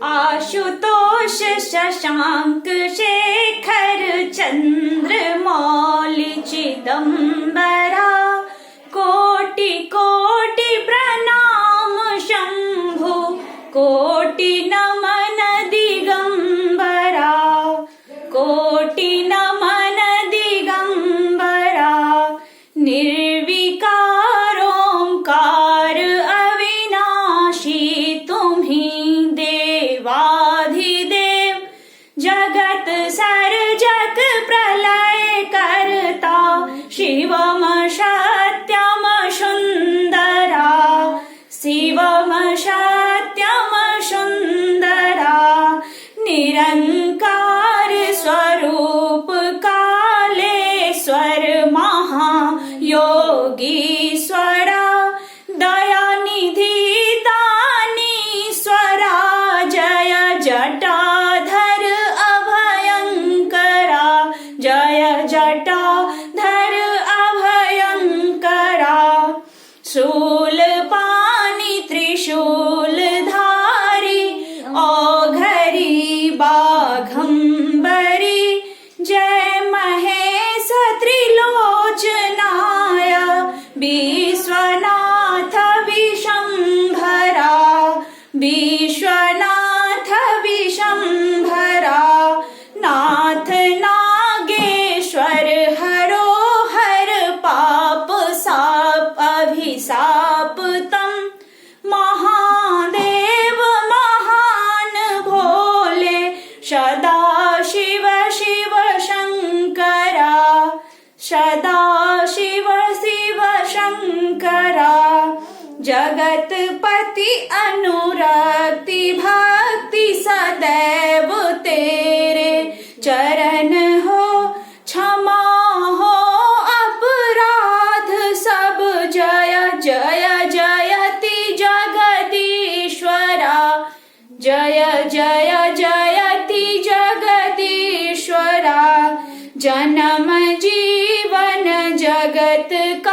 आशुतोष शशांक शेखर चंद्र मौलि चिदंबरा कोटि कोटि प्रणाम शंभु कोटि नमन दिगंबरा कोटि नमन दिगंबरा निर्विकार ओंकार अविनाशी तुम्ही देवाधिदेव जगत सर्जक प्रलय करता शिवम सत्यम सुंदरा शिवम सत्यम सुंदरा निरंकार स्वरूप कालेश्वर महायोगीश्वरा दयानिधि दानीश्वरा जय जटाधर अभयंकरा जय जटाधर अभयंकरा शूलपाणि त्रिशूलधारी औघरी बाघंबरी जय महेश त्रिलोचनाय विश्वनाथ विशंभरा विश्वनाथ विशंभरा नाथ नागेश्वर हरो हर पाप साप अभिशाप तम महादेव महान भोले सदा शिव शिव शंकरा सदा शिव शिव शंकरा जगतपति अनुरक्ति भक्ति सदैव तेरे चरण हो क्षमा हो अपराध सब जय जय जयति जगदीश्वरा जय जय जयति जगदीश्वरा जन्म जीवन जगत का